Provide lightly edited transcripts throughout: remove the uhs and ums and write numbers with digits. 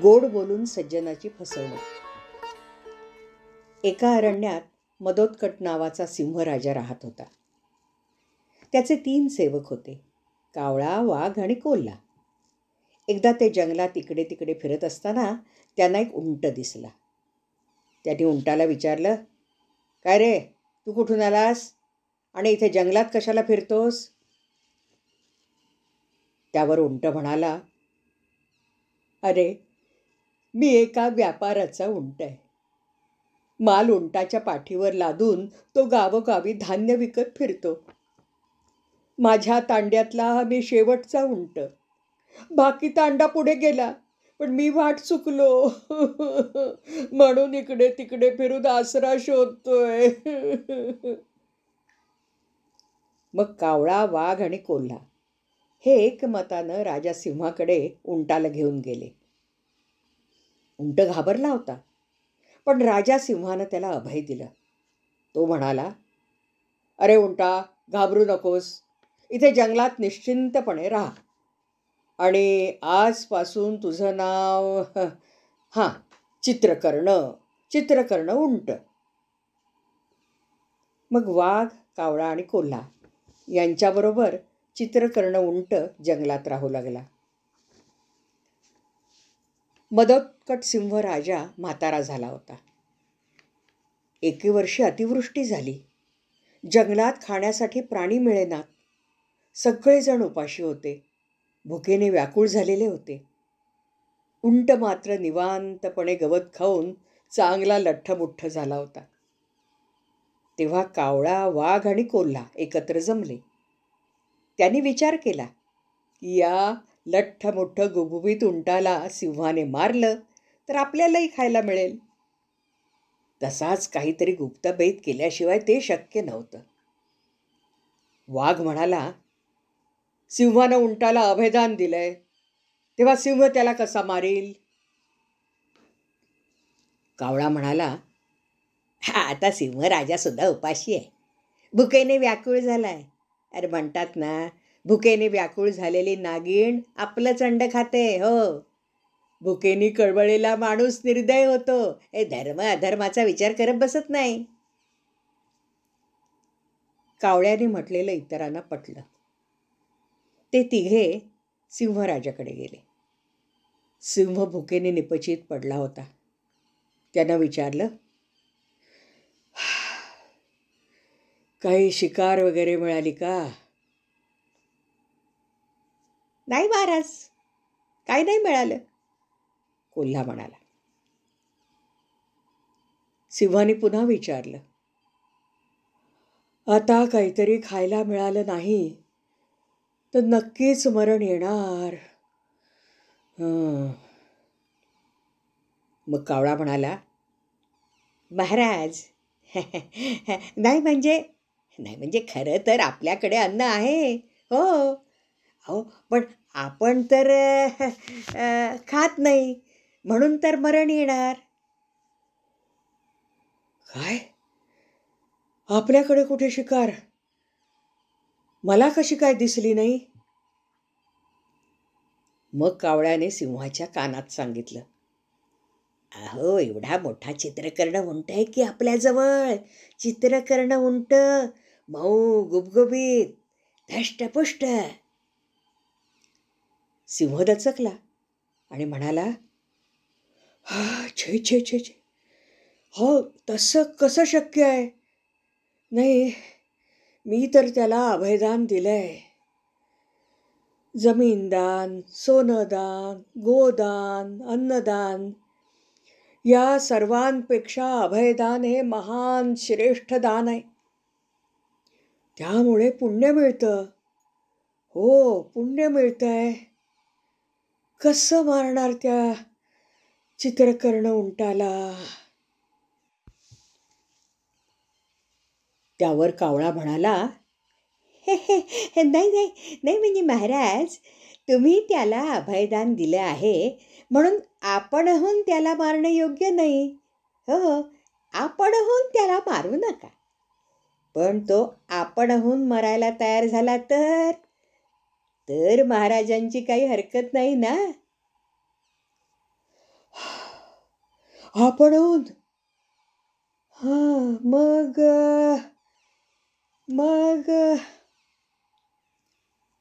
गोड बोलून सज्जनाची फसवणूक. एका अरण्यात मदोदकट नावाचा सिंह राजा राहत होता. त्याचे 3 सेवक होते, कावळा, वाघ आणि कोल्हा. एकदा ते जंगलात इकडे तिकडे फिरत असताना त्यांना एक उंट दिसला. त्याने उंटाला विचारलं, काय रे, तू कुठून आलास आणि इथे जंगलात कशाला फिरतोस? त्यावर उंट म्हणाला, अरे, मी एका व्यापाराचा उंट आहे. माल उंटाच्या पाठीवर लादून तो गावोगावी धान्य विकत फिरतो. माझ्या तांड्यातला हा मी शेवटचा उंट. बाकी तांडा पुढे गेला, पण मी वाट चुकलो. म्हणून इकडे तिकडे फिरून आसरा शोधतोय. मग कावळा, वाघ आणि कोल्हा हे एकमतानं राजा सिंहाकडे उंटाला घेऊन गेले. उंट घाबरला होता, पण राजा सिंहानं त्याला अभय दिलं. तो म्हणाला, अरे उंटा, घाबरू नकोस. इथे जंगलात निश्चिंतपणे राहा. आणि आजपासून तुझं नाव चित्रकर्ण उंट. मग वाघ, कावळा आणि कोल्हा यांच्याबरोबर चित्रकर्ण उंट जंगलात राहू लागला. मदोदकट सिंह राजा म्हातारा झाला होता. एके वर्षी अतिवृष्टी झाली. जंगलात खाण्यासाठी प्राणी मिळेनात. सगळेजण उपाशी होते, भुकेने व्याकुळ झालेले होते. उंट मात्र निवांतपणे गवत खाऊन चांगला लठ्ठमुठ्ठ झाला होता. तेव्हा कावळा, वाघ आणि कोल्हा एकत्र जमले. त्यांनी विचार केला की या लठ्ठमुठ्ठ गुबगुबीत उंटाला सिंहाने मारलं तर आपल्यालाही खायला मिळेल. तसाच काहीतरी गुप्तबेत केल्याशिवाय ते शक्य नव्हतं. वाघ म्हणाला, सिंहानं उंटाला अभयदान दिलंय, तेव्हा सिंह त्याला कसा मारील? कावळा म्हणाला, आता सिंह राजा सुद्धा उपाशी आहे, भुकेने व्याकुळ झालाय. अरे म्हणतात ना, भुकेने व्याकुळ झालेली नागिण आपलंच अंड खाते. हो, भुकेने कळवळलेला माणूस निर्दय होतो. हे धर्म अधर्माचा विचार करत बसत नाही. कावळ्याने म्हटलेलं इतरांना पटलं. ते तिघे सिंहराजाकडे गेले. सिंह भुकेने निपचित पडला होता. त्यानं विचारलं, काही शिकार वगैरे मिळाली का? नाही महाराज, काही नाही मिळालं, कोल्हा म्हणाला. सिंहाने पुन्हा विचारलं, आता काहीतरी खायला मिळालं नाही तर नक्कीच मरण येणार. मग कावळा म्हणाला, महाराज, नाही म्हणजे खरं तर आपल्याकडे अन्न आहे. हो हो, पण आपण तर खात नाही, म्हणून तर मरण येणार. काय? आपल्याकडे कुठे शिकार? मला कशी काय दिसली नाही? मग कावळ्याने सिंहाच्या कानात सांगितलं, अहो, एवढा मोठा चित्रकर्ण उंट आहे की आपल्याजवळ. चित्रकर्ण उंट, मऊ गुबगुबीत, धष्टपुष्ट. सिंह दचकला आणि म्हणाला, छे छे छे छे, हो, तसं कसं शक्य आहे? नाही, मी तर त्याला अभयदान दिलंय. जमीनदान, सोनदान, गोदान, अन्नदान या सर्वांपेक्षा अभयदान हे महान श्रेष्ठ दान आहे. त्यामुळे पुण्य मिळतं. हो, पुण्य मिळतंय. कसं मारणार त्या चित्रकर्ण उंटाला? त्यावर कावळा म्हणाला, नाही म्हणजे महाराज, तुम्ही त्याला अभयदान दिलं आहे म्हणून आपणहून त्याला मारणं योग्य नाही. हो, आपणहून त्याला मारू नका. पण तो आपणहून मरायला तयार झाला तर महाराजांची काही हरकत नाही ना. आपणहून. हां, मग मग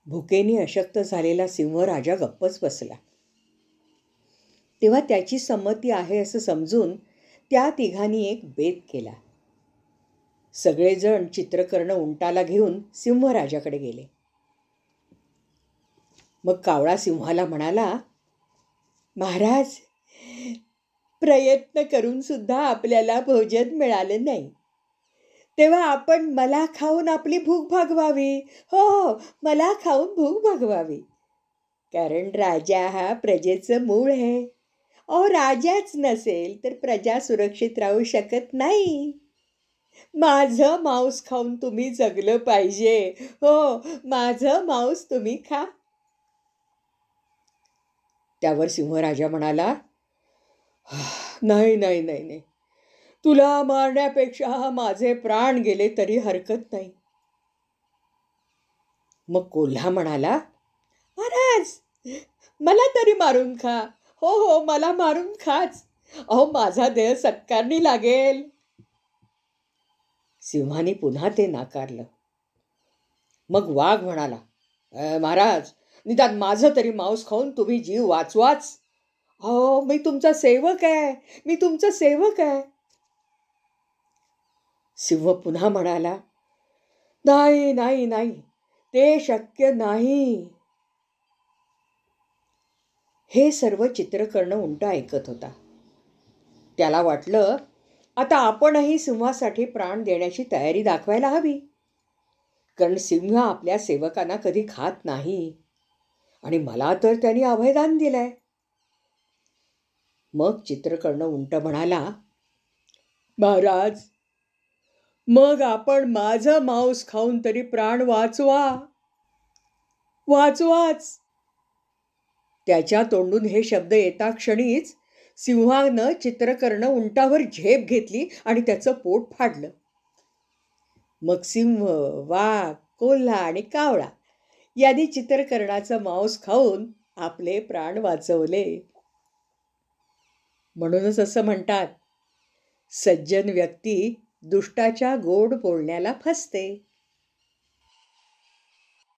भुकेने अशक्त झालेला सिंह राजा गप्पच बसला. तेव्हा त्याची संमती आहे असं समजून त्या तिघांनी एक बेत केला. सगळेजण चित्रकर्ण उंटाला घेऊन सिंहराजाकडे गेले. मग कावळा सिंहाला म्हणाला, महाराज, प्रयत्न करून सुद्धा आपल्याला भोजन मिळालं नाही, तेव्हा आपण मला खाऊन आपली भूक भागवावी. हो, मला खाऊन भूक भागवावी. कारण राजा हा प्रजेचं मूळ आहे. राजाच नसेल तर प्रजा सुरक्षित राहू शकत नाही. माझं मांस खाऊन तुम्ही जगलं पाहिजे. हो, माझं मांस तुम्ही खा. त्यावर सिंहराजा म्हणाला, नाही नाही नाही नाही, तुला मारण्यापेक्षा माझे प्राण गेले तरी हरकत नाही. मग कोल्हा म्हणाला, महाराज, मला तरी मारून खा. हो हो, मला मारून खाच. माझा देह सत्कारणी लागेल. सिंहाने पुन्हा ते नाकारलं. मग वाघ म्हणाला, महाराज, निदान माझं तरी मांस खाऊन तुम्ही जीव वाचवाच. मी तुमचा सेवक आहे, मी तुमचा सेवक आहे. सिंह पुन्हा म्हणाला, नाही नाही नाही, ते शक्य नाही. हे सर्व चित्रकर्ण उंट ऐकत होता. त्याला वाटलं, आता आपणही सिंहासाठी प्राण देण्याची तयारी दाखवायला हवी. कारण सिंह आपल्या सेवकांना कधी खात नाही आणि मला तर त्यांनी अभयदान दिलंय. मग चित्रकर्ण उंट म्हणाला, महाराज, मग आपण माझं मांस खाऊन तरी प्राण वाचवाच. त्याच्या तोंडून हे शब्द येता क्षणीच सिंहानं चित्रकर्ण उंटावर झेप घेतली आणि त्याचं पोट फाडलं. मग सिंह, वाघ, कोल्हा आणि कावळा यांनी चित्रकर्णाचं मांस खाऊन आपले प्राण वाचवले. म्हणूनच असं म्हणतात, सज्जन व्यक्ती दुष्टाच्या गोड बोलण्याला फसते.